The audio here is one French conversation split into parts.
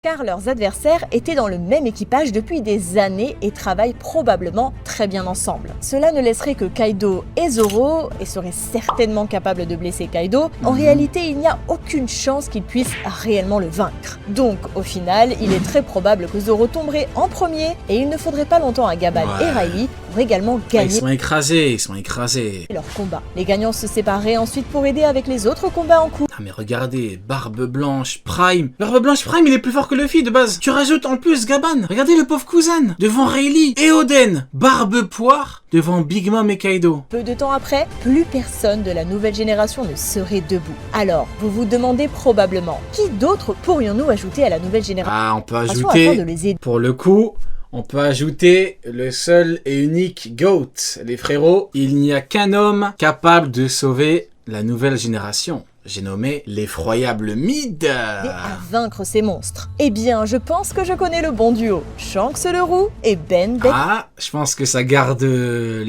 car leurs adversaires étaient dans le même équipage depuis des années et travaillent probablement très bien ensemble. Cela ne laisserait que Kaido et Zoro, et seraient certainement capables de blesser Kaido. En réalité, il n'y a aucune chance qu'ils puissent réellement le vaincre. Donc, au final, il est très probable que Zoro tomberait en premier, et il ne faudrait pas longtemps à Gaban et Riley pour également gagner ils sont écrasés. leur combat. Les gagnants se sépareraient ensuite pour aider avec les autres combats en cours. Ah mais regardez, Barbe Blanche, Prime. Barbe Blanche Prime, il est plus fort que Luffy de base. Tu rajoutes en plus Gaban. Regardez le pauvre cousin devant Rayleigh et Oden. Barbe Poire devant Big Mom et Kaido. Peu de temps après, plus personne de la nouvelle génération ne serait debout. Alors, vous vous demandez probablement, qui d'autre pourrions-nous ajouter à la nouvelle génération Ah, on peut afin ajouter, de les aider. pour le coup, on peut ajouter le seul et unique GOAT. Les frérots, il n'y a qu'un homme capable de sauver la nouvelle génération. J'ai nommé l'effroyable Mid. À vaincre ces monstres. Eh bien, je pense que je connais le bon duo. Shanks le roux et Ben Beckman. Ah, je pense que ça garde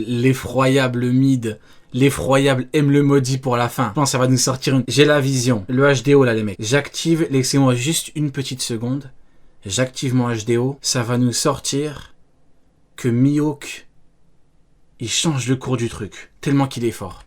l'effroyable Mid. L'effroyable M le maudit pour la fin. Je pense que ça va nous sortir une... J'ai la vision. Le HDO là les mecs. J'active, laissez-moi juste une petite seconde. J'active mon HDO. Ça va nous sortir que Mihawk, il change le cours du truc. Tellement qu'il est fort.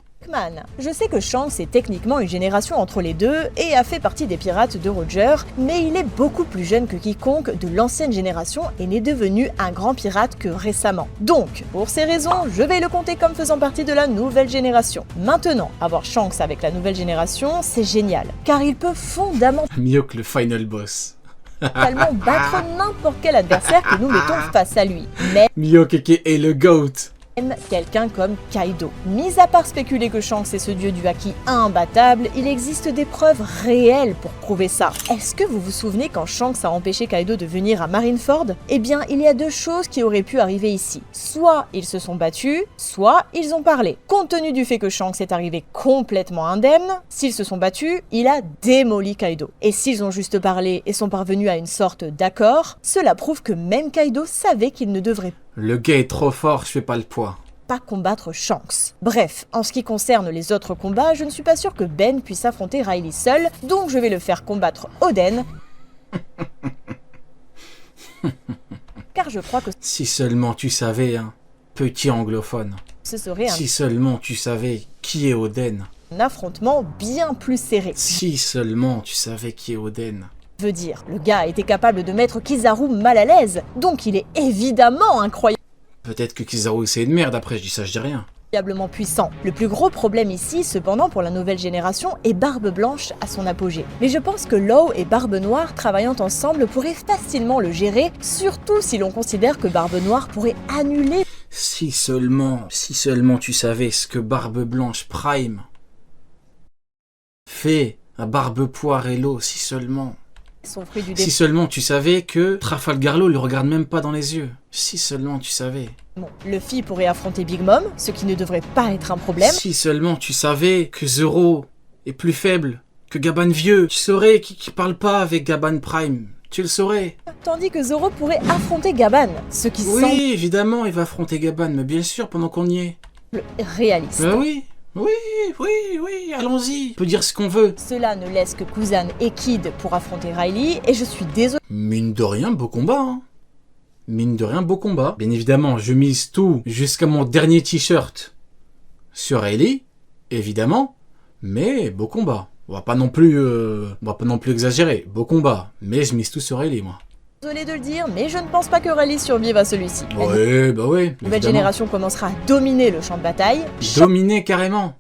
Je sais que Shanks est techniquement une génération entre les deux et a fait partie des pirates de Roger, mais il est beaucoup plus jeune que quiconque de l'ancienne génération et n'est devenu un grand pirate que récemment. Donc, pour ces raisons, je vais le compter comme faisant partie de la nouvelle génération. Maintenant, avoir Shanks avec la nouvelle génération, c'est génial, car il peut fondamentalement Mihawk le final boss. battre n'importe quel adversaire que nous mettons face à lui. Mais Mihawk est le GOAT. même quelqu'un comme Kaido. Mis à part spéculer que Shanks est ce dieu du haki imbattable, il existe des preuves réelles pour prouver ça. Est-ce que vous vous souvenez quand Shanks a empêché Kaido de venir à Marineford? Eh bien, il y a deux choses qui auraient pu arriver ici. Soit ils se sont battus, soit ils ont parlé. Compte tenu du fait que Shanks est arrivé complètement indemne, s'ils se sont battus, il a démoli Kaido. Et s'ils ont juste parlé et sont parvenus à une sorte d'accord, cela prouve que même Kaido savait qu'il ne devrait Le gars est trop fort, je fais pas le poids. pas combattre Shanks. Bref, en ce qui concerne les autres combats, je ne suis pas sûr que Ben puisse affronter Riley seul, donc je vais le faire combattre Oden. Car je crois que Si seulement tu savais, hein, petit anglophone. ce serait Si seulement tu savais qui est Oden. un affrontement bien plus serré. Si seulement tu savais qui est Oden. Veut dire, le gars était capable de mettre Kizaru mal à l'aise, donc il est évidemment Peut-être que Kizaru c'est une merde, après je dis ça, je dis rien. incroyablement puissant. Le plus gros problème ici, cependant, pour la nouvelle génération, est Barbe Blanche à son apogée. Mais je pense que Law et Barbe Noire travaillant ensemble pourraient facilement le gérer, surtout si l'on considère que Barbe Noire pourrait annuler Si seulement tu savais ce que Barbe Blanche Prime fait à Barbe Poire et l'eau, si seulement. son fruit du Si seulement tu savais que Trafalgar Law le regarde même pas dans les yeux. Si seulement tu savais. démon. Luffy pourrait affronter Big Mom, ce qui ne devrait pas être un problème. Si seulement tu savais que Zoro est plus faible que Gaban vieux. Tu saurais qu'il parle pas avec Gaban Prime. Tu le saurais. Tandis que Zoro pourrait affronter Gaban, ce qui Oui, évidemment, il va affronter Gaban, mais bien sûr, pendant qu'on y est. semble réaliste. Oui, allons-y. On peut dire ce qu'on veut. Cela ne laisse que Kuzan et Kid pour affronter Riley, et je suis désolé Mine de rien, beau combat, hein. Mine de rien, beau combat. Bien évidemment, je mise tout jusqu'à mon dernier t-shirt sur Rayleigh, évidemment, mais beau combat. On va pas non plus exagérer. Beau combat, mais je mise tout sur Rayleigh, moi. de le dire, mais je ne pense pas que Riley survive à celui-ci. La Ouais, nouvelle évidemment. génération commencera à dominer le champ de bataille. Dominer carrément.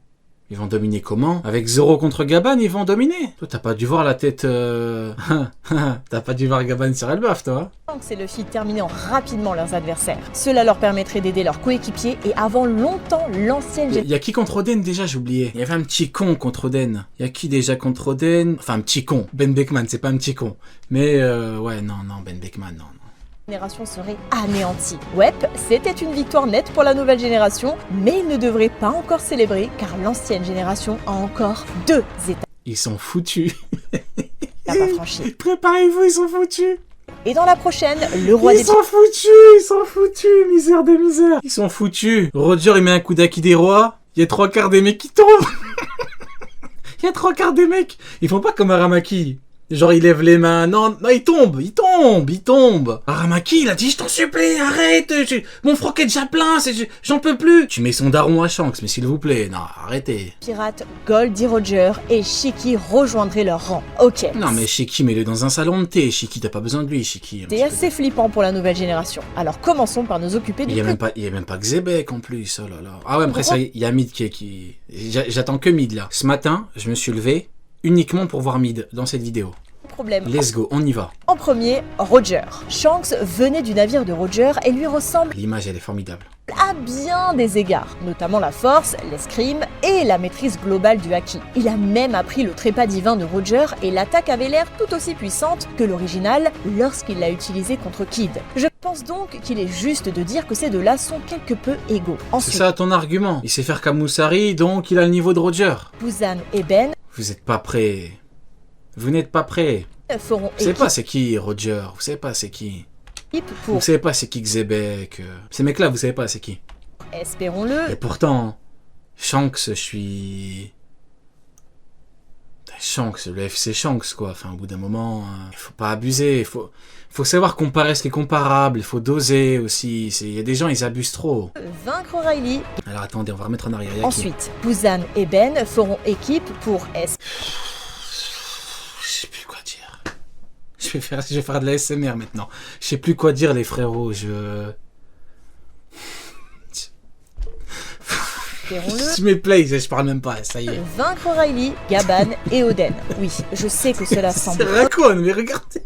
Ils vont dominer comment? Avec Zoro contre Gaban, ils vont dominer. Toi, t'as pas dû voir la tête... T'as pas dû voir Gaban sur Elbaf, toi. Shanks et Luffy terminant rapidement leurs adversaires. Cela leur permettrait d'aider leurs coéquipiers et avant longtemps l'ancienne Il y a qui contre Oden déjà, j'ai oublié. Il y avait un petit con contre Oden. Il y a qui déjà contre Oden? Enfin, un petit con. Ben Beckman, c'est pas un petit con. Mais ouais, non, Ben Beckman, non. génération serait anéantie. Ouais, c'était une victoire nette pour la nouvelle génération, mais ils ne devraient pas encore célébrer car l'ancienne génération a encore 2 étapes Ils sont foutus. à franchir. Préparez-vous, ils sont foutus. Et dans la prochaine, le roi des Ils sont foutus, misère de misère. Ils sont foutus. Roger, il met un coup d'acquis des rois. Il y a 3/4 des mecs qui tombent. Il y a 3/4 des mecs. Ils font pas comme Aramaki. Genre il lève les mains, non, non, il tombe. Aramaki, il a dit, je t'en supplie, arrête, mon froc est déjà plein, j'en peux plus. Tu mets son daron à Shanks, mais s'il vous plaît, non, arrêtez. Pirates, Goldie Roger et Shiki rejoindraient leur rang. Ok. Non mais Shiki, mets-le dans un salon de thé, Shiki, t'as pas besoin de lui, Shiki. C'est assez flippant pour la nouvelle génération. Alors commençons par nous occuper du Il y a même pas Xebec en plus, oh là là. Ah ouais, après ça, il y a Mid qui... J'attends que Mid là. Ce matin, je me suis levé uniquement pour voir Mid dans cette vidéo. problème. Let's go, on y va. En premier, Roger. Shanks venait du navire de Roger et lui ressemble L'image, elle est formidable. à bien des égards, notamment la force, l'escrime et la maîtrise globale du haki. Il a même appris le trépas divin de Roger et l'attaque avait l'air tout aussi puissante que l'original lorsqu'il l'a utilisé contre Kid. Je pense donc qu'il est juste de dire que ces deux-là sont quelque peu égaux. C'est Ensuite, ça ton argument. Il sait faire Kamusari, donc il a le niveau de Roger. Buzan et Ben Vous êtes pas prêts. Vous n'êtes pas prêts. feront Vous savez pas c'est qui Roger. Vous savez pas c'est qui. équipe Vous pour, savez pas c'est qui Xebec. Ces mecs-là, vous savez pas c'est qui. espérons-le, Et pourtant, Shanks, je suis... Shanks, le FC Shanks, quoi. Enfin, au bout d'un moment, il faut pas abuser. Il faut savoir comparer ce qui est comparable. Il faut doser aussi. Il y a des gens, ils abusent trop. vaincre Riley. Alors attendez, on va remettre en arrière. Il y a qui Ensuite, Buzan et Ben feront équipe pour Je sais plus quoi dire. Je vais faire de la SMR maintenant. Je sais plus quoi dire, les frérots. espérons-le, Je mets play, je parle même pas, ça y est. vaincre Riley, Gaban et Oden. Oui, je sais que cela C'est semble... raccoon, mais regardez.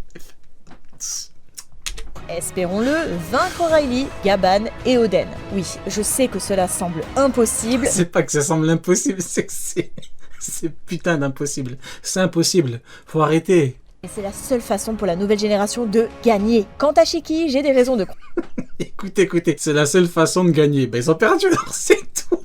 Espérons-le, vaincre Riley, Gaban et Oden. Oui, je sais que cela semble impossible. C'est pas que ça semble impossible, c'est que c'est putain d'impossible. C'est impossible. Faut arrêter. Et c'est la seule façon pour la nouvelle génération de gagner. Quant à Shiki, j'ai des raisons de... Écoutez, c'est la seule façon de gagner. Ben ils ont perdu, alors c'est tout.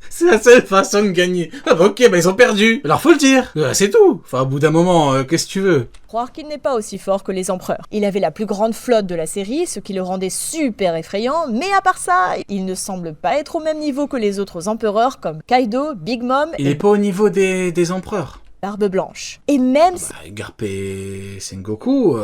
C'est la seule façon de gagner. Ah bah ok, bah ils ont perdu. Alors faut le dire. C'est tout. Enfin, au bout d'un moment, qu'est-ce que tu veux? croire qu'il n'est pas aussi fort que les empereurs. Il avait la plus grande flotte de la série, ce qui le rendait super effrayant, mais à part ça, il ne semble pas être au même niveau que les autres empereurs comme Kaido, Big Mom Il et est pas au niveau des empereurs. Barbe Blanche. Et même si Garp et Sengoku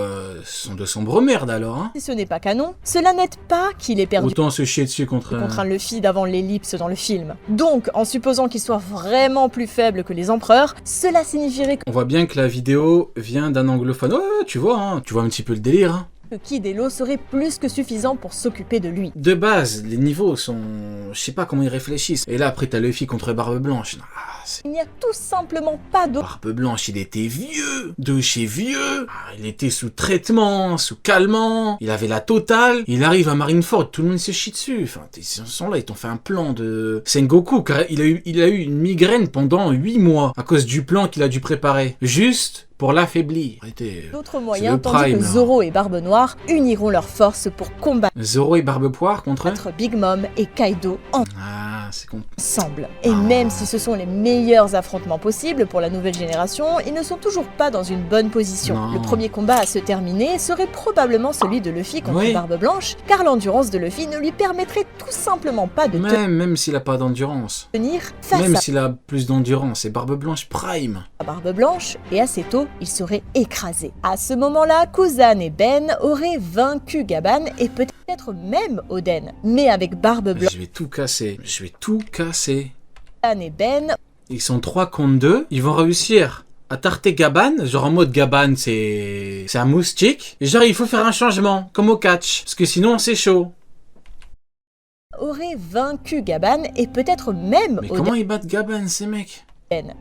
sont de sombres merdes alors, hein. ce n'est pas canon, cela n'aide pas qu'il ait perdu Autant se chier dessus contre un Luffy d'avant l'ellipse dans le film. Donc, en supposant qu'il soit vraiment plus faible que les empereurs, cela signifierait On voit bien que la vidéo vient d'un anglophone. Ouais, tu vois un petit peu le délire, hein. que Kid et Law serait plus que suffisant pour s'occuper de lui. De base, les niveaux sont... Je sais pas comment ils réfléchissent. Et là, après, t'as Luffy contre Barbe Blanche. Il n'y a tout simplement pas d'autre Barbe Blanche, il était vieux. De chez vieux. Il était sous traitement, sous calmant. Il avait la totale. Il arrive à Marineford, tout le monde se chie dessus. Enfin, ils sont là, ils t'ont fait un plan de... Sengoku, car il a eu une migraine pendant 8 mois. À cause du plan qu'il a dû préparer. Juste... pour l'affaiblir. d'autres moyens, tandis que Zoro et Barbe Noire uniront leurs forces pour combattre Zoro et Barbe Poire contre Big Mom et Kaido Ah, c'est con. ensemble. Et même si ce sont les meilleurs affrontements possibles pour la nouvelle génération, ils ne sont toujours pas dans une bonne position. Non. Le premier combat à se terminer serait probablement celui de Luffy contre Barbe Blanche, car l'endurance de Luffy ne lui permettrait tout simplement pas de Même s'il a pas d'endurance. tenir face Même s'il a plus d'endurance, et Barbe Blanche Prime. à Barbe Blanche, et assez tôt, il serait écrasé. À ce moment-là, Kuzan et Ben auraient vaincu Gaban et peut-être même Oden. Mais avec Barbe Blanche Je vais tout casser. et Ben, Ils sont 3 contre 2. Ils vont réussir à tarter Gaban. Genre en mode Gaban, c'est un moustique. Et genre, il faut faire un changement, comme au catch. Parce que sinon, c'est chaud. auraient vaincu Gaban et peut-être même Mais Oden. comment ils battent Gaban, ces mecs?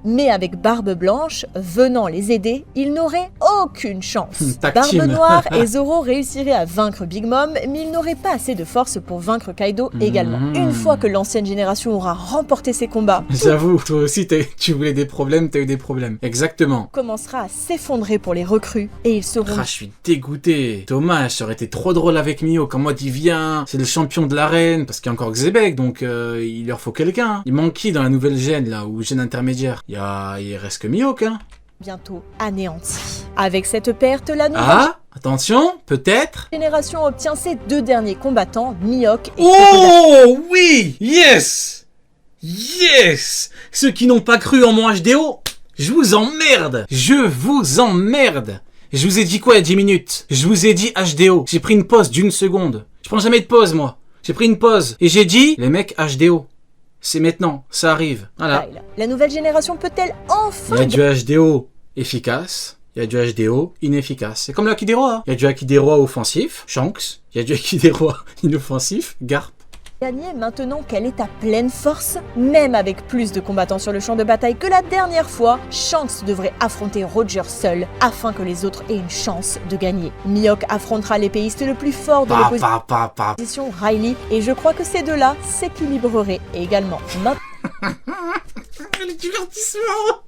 Mais avec Barbe Blanche venant les aider, ils n'auraient aucune chance. Tag Barbe team. Noire et Zoro réussiraient à vaincre Big Mom, mais ils n'auraient pas assez de force pour vaincre Kaido également. Une fois que l'ancienne génération aura remporté ses combats, J'avoue, toi aussi, tu voulais des problèmes, t'as eu des problèmes. Exactement. commencera à s'effondrer pour les recrues et ils seront Ah, je suis dégoûté. Dommage, ça aurait été trop drôle avec Mio. Quand moi, il vient, c'est le champion de l'arène, parce qu'il y a encore Xebec, donc il leur faut quelqu'un. Il manque qui dans la nouvelle gêne, là, ou gêne intermédiaire? Il reste que Mihawk, hein. bientôt anéantis. Avec cette perte, la nouvelle Ah, attention, peut-être. génération obtient ses 2 derniers combattants, Mihawk et Crocodile. Oh, oui, yes. Ceux qui n'ont pas cru en mon HDO, Je vous emmerde. Je vous emmerde. Je vous ai dit quoi il y a 10 minutes? Je vous ai dit HDO. J'ai pris une pause d'1 seconde. Je prends jamais de pause, moi. J'ai pris une pause. Et j'ai dit, les mecs, HDO. C'est maintenant. Ça arrive. Voilà. La nouvelle génération peut-elle enfin... Il y a du HDO efficace. Il y a du HDO inefficace. C'est comme l'Akidera. Il y a du Akidera offensif, Shanks. Il y a du Akidera inoffensif, Garp. Gagner maintenant qu'elle est à pleine force, même avec plus de combattants sur le champ de bataille que la dernière fois, Shanks devrait affronter Roger seul afin que les autres aient une chance de gagner. Mihawk affrontera l'épéiste le plus fort de l'opposition, Riley, et je crois que ces deux-là s'équilibreraient également. Le divertissement.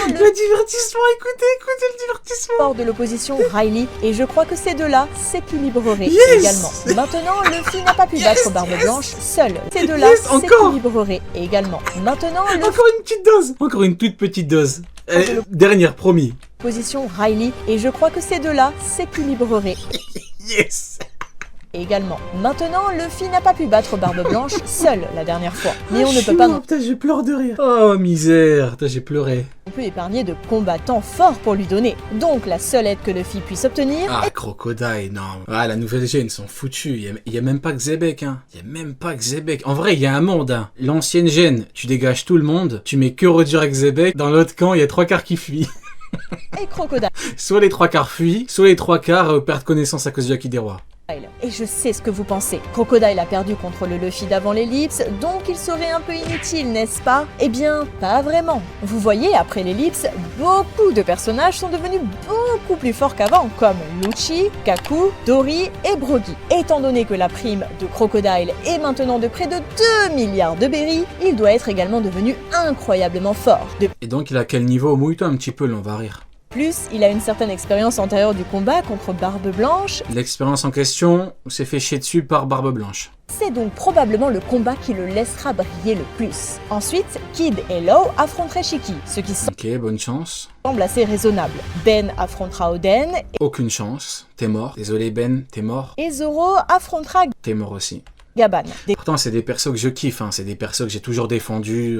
Le divertissement, écoutez le divertissement. Fort de l'opposition, Riley, et je crois que ces deux-là s'équilibreraient également. Maintenant, Luffy n'a pas pu battre Barbe Blanche seul. Ces deux-là s'équilibreraient également. Maintenant, encore une petite dose. Encore une toute petite dose. Dernière, promis. Position Riley, et je crois que ces deux-là s'équilibreraient. Yes. Également. Maintenant, Luffy n'a pas pu battre Barbe Blanche seul la dernière fois. Mais on ne peut pas non putain, je pleure de rire. Oh misère, putain, j'ai pleuré. plus épargner de combattants forts pour lui donner. Donc la seule aide que Luffy puisse obtenir est... Crocodile, non. Ah, la nouvelle gêne, ils sont foutus. Il y a même pas que Xebec, hein. Il y a même pas que Xebec. En vrai, il y a un monde, hein. L'ancienne gêne, tu dégages tout le monde, tu mets que Roger et Xebec. Dans l'autre camp, il y a 3/4 qui fuient. Et Crocodile. Soit les 3/4 fuient, soit les 3/4 perdent connaissance à cause du Akidera. Et je sais ce que vous pensez. Crocodile a perdu contre le Luffy d'avant l'ellipse, donc il serait un peu inutile, n'est-ce pas? Eh bien, pas vraiment. Vous voyez, après l'ellipse, beaucoup de personnages sont devenus beaucoup plus forts qu'avant, comme Lucci, Kaku, Dory et Brogy. Étant donné que la prime de Crocodile est maintenant de près de 2 milliards de berries, il doit être également devenu incroyablement fort. Et donc il a quel niveau? Mouille-toi un petit peu, là, on va rire. Plus, il a une certaine expérience antérieure du combat contre Barbe Blanche. L'expérience en question s'est fait chier dessus par Barbe Blanche. C'est donc probablement le combat qui le laissera briller le plus. Ensuite, Kid et Law affronteraient Shiki, ce qui Ok, bonne chance. semble assez raisonnable. Ben affrontera Oden. Aucune chance, t'es mort. Désolé Ben, t'es mort. Et Zoro affrontera T'es mort aussi. Gaban. Pourtant c'est des persos que je kiffe, hein. C'est des persos que j'ai toujours défendus.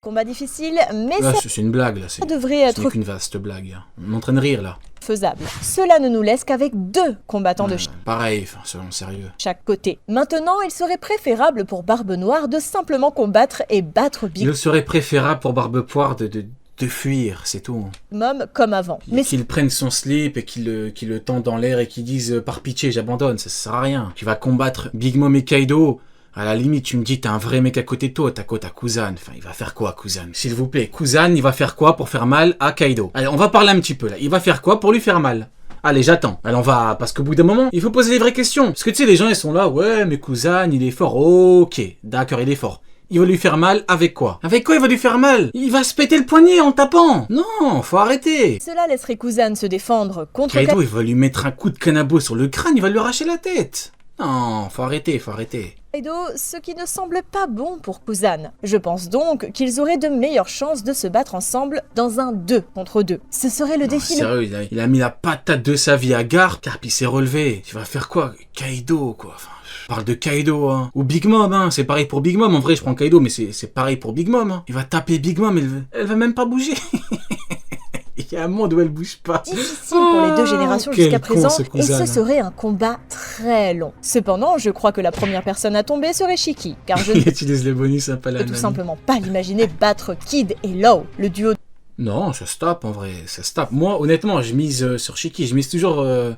Combat difficile, mais Là, ça c'est une blague, là. Ce devrait n'est être qu'une vaste blague. On est en train de rire, là. faisable. Cela ne nous laisse qu'avec 2 combattants de Pareil, selon sérieux. chaque côté. Maintenant, il serait préférable pour Barbe Noire de simplement combattre et battre Big Il serait préférable pour Barbe Poire de fuir, c'est tout. Mom comme avant. Mais Qu'il prenne son slip et qu'il le tende dans l'air et qu'il dise par pitié, j'abandonne, ça sert à rien. Tu vas combattre Big Mom et Kaido. À la limite, tu me dis, t'as un vrai mec à côté de toi, t'as quoi, t'as Kuzan. Enfin, il va faire quoi, Kuzan? S'il vous plaît, Kuzan, il va faire quoi pour faire mal à Kaido? Allez, on va parler un petit peu, là. Il va faire quoi pour lui faire mal? Allez, j'attends. Allez, on va... Parce qu'au bout d'un moment, il faut poser les vraies questions. Parce que, tu sais, les gens, ils sont là, ouais, mais Kuzan, il est fort. Ok, d'accord, il est fort. Il va lui faire mal avec quoi? Avec quoi il va lui faire mal? Il va se péter le poignet en le tapant. Non, faut arrêter. cela laisserait Kuzan se défendre contre Kaido, il va lui mettre un coup de canabo sur le crâne, il va lui arracher la tête. Non, faut arrêter, faut arrêter. Kaido, ce qui ne semble pas bon pour Kuzan. Je pense donc qu'ils auraient de meilleures chances de se battre ensemble dans un 2 contre 2. Ce serait le défi. Sérieux, il a mis la patate de sa vie à Garp, car il s'est relevé. Tu vas faire quoi? Kaido, quoi. Enfin, je parle de Kaido, hein. Ou Big Mom, hein. C'est pareil pour Big Mom. En vrai, je prends Kaido, mais c'est pareil pour Big Mom, hein. Il va taper Big Mom, elle va même pas bouger. Il y a un monde où elle bouge pas. Difficile pour les 2 générations jusqu'à présent, et ce Kuzan. serait un combat très long. Cependant, je crois que la première personne à tomber serait Shiki, car je ne Il utilise les bonus un peu peux tout simplement pas l'imaginer battre Kid et Law, le duo. Non, ça se tape en vrai, ça se tape. Moi, honnêtement, je mise sur Shiki. Je mise toujours... ouais.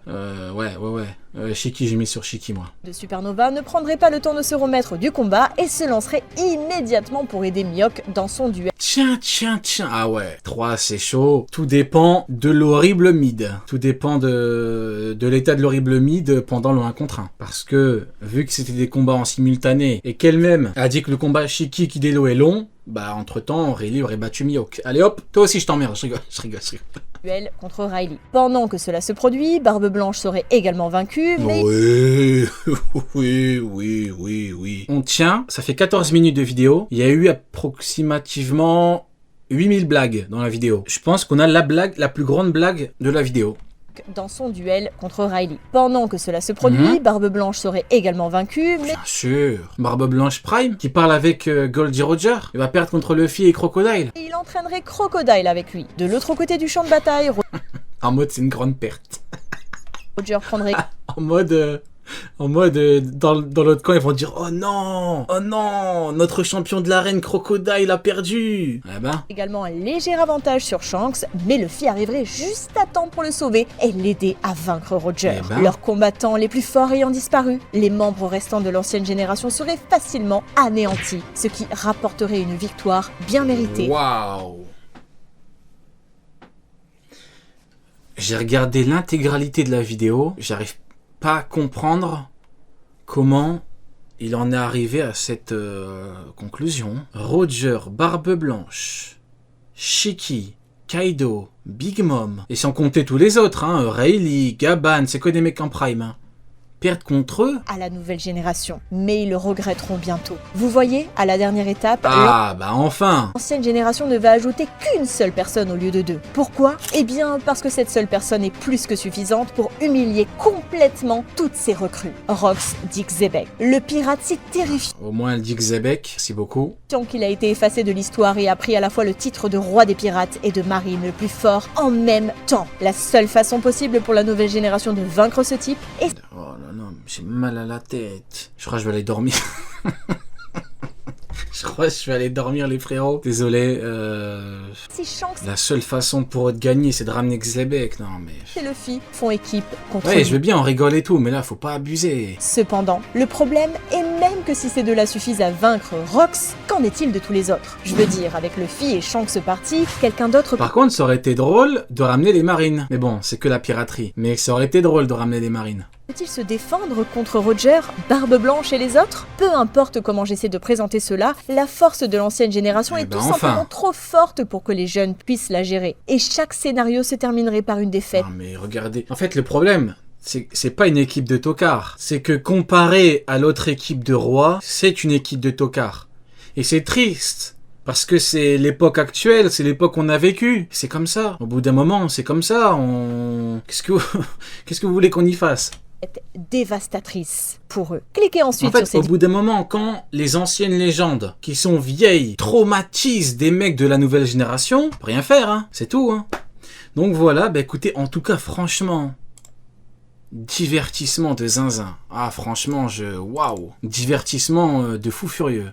Shiki, j'ai mis sur Shiki, moi. De Supernova ne prendrait pas le temps de se remettre du combat et se lancerait immédiatement pour aider Mihawk dans son duel. Tiens. Ah ouais, 3, c'est chaud. Tout dépend de l'horrible mid. Tout dépend de l'état de l'horrible mid pendant le 1 contre 1. Parce que, vu que c'était des combats en simultané, et qu'elle-même a dit que le combat Shiki-Kidelo est long, bah, entre-temps, Rayleigh aurait battu Mihawk. Allez hop, toi aussi je t'emmerde, je rigole. Duel contre Riley. Pendant que cela se produit, Barbe Blanche serait également vaincue, mais... Oui. On tient, ça fait 14 minutes de vidéo. Il y a eu approximativement 8000 blagues dans la vidéo. Je pense qu'on a la plus grande blague de la vidéo. Brooke dans son duel contre Riley. Pendant que cela se produit, Barbe Blanche serait également vaincue, mais Bien sûr. Barbe Blanche Prime, qui parle avec Goldie Roger. Il va perdre contre Luffy et Crocodile. il entraînerait Crocodile avec lui. De l'autre côté du champ de bataille, En mode, c'est une grande perte. Roger prendrait En mode, dans l'autre camp, ils vont dire oh non, notre champion de l'arène Crocodile a perdu. Eh ben, également un léger avantage sur Shanks, mais Luffy arriverait juste à temps pour le sauver et l'aider à vaincre Roger. Eh ben. Leurs combattants les plus forts ayant disparu, les membres restants de l'ancienne génération seraient facilement anéantis, ce qui rapporterait une victoire bien méritée. waouh. J'ai regardé l'intégralité de la vidéo, j'arrive pas à comprendre comment il en est arrivé à cette conclusion. Roger, Barbe Blanche, Shiki, Kaido, Big Mom, et sans compter tous les autres, hein, Rayleigh, Gaban, c'est que des mecs en prime, hein. Perdre contre eux. À la nouvelle génération, mais ils le regretteront bientôt. Vous voyez, à la dernière étape, Ah, bah enfin. l'ancienne génération ne va ajouter qu'une seule personne au lieu de deux. Pourquoi? Eh bien, parce que cette seule personne est plus que suffisante pour humilier complètement toutes ses recrues. Rox Dick Zebek. Le pirate si terrifiant Au moins, elle dit que Zebek, merci beaucoup. qu'il a été effacé de l'histoire et a pris à la fois le titre de roi des pirates et de marine le plus fort en même temps. La seule façon possible pour la nouvelle génération de vaincre ce type est Oh là là, j'ai mal à la tête. Je crois que je vais aller dormir. Je crois que je vais aller dormir, les frérots. Désolé, si Shanks la seule façon pour eux de gagner, c'est de ramener Xebek. Non, mais... et Luffy font équipe contre Ouais, lui. je veux bien, on rigole et tout, mais là, faut pas abuser. Cependant, le problème est même que si ces deux-là suffisent à vaincre Rox, qu'en est-il de tous les autres? Je veux dire, avec Luffy et Shanks partis, quelqu'un d'autre Par contre, ça aurait été drôle de ramener les marines. Mais bon, c'est que la piraterie. Mais ça aurait été drôle de ramener les marines. peut-il se défendre contre Roger, Barbe Blanche et les autres? Peu importe comment j'essaie de présenter cela, la force de l'ancienne génération Eh est ben tout enfin. simplement trop forte pour que les jeunes puissent la gérer. Et chaque scénario se terminerait par une défaite. Non, mais regardez. En fait, le problème, c'est pas une équipe de tocards. C'est que comparé à l'autre équipe de rois, c'est une équipe de tocards. Et c'est triste. Parce que c'est l'époque actuelle, c'est l'époque qu'on a vécue. C'est comme ça. Au bout d'un moment, c'est comme ça. Qu'est-ce que vous voulez qu'on y fasse? Dévastatrice pour eux. Cliquez ensuite En fait, sur ces au bout d'un moment, quand les anciennes légendes, qui sont vieilles, traumatisent des mecs de la nouvelle génération, on peut rien faire, hein. C'est tout, hein. Donc voilà, bah écoutez, en tout cas, franchement, divertissement de zinzin. Ah, franchement, waouh. Divertissement de fou furieux.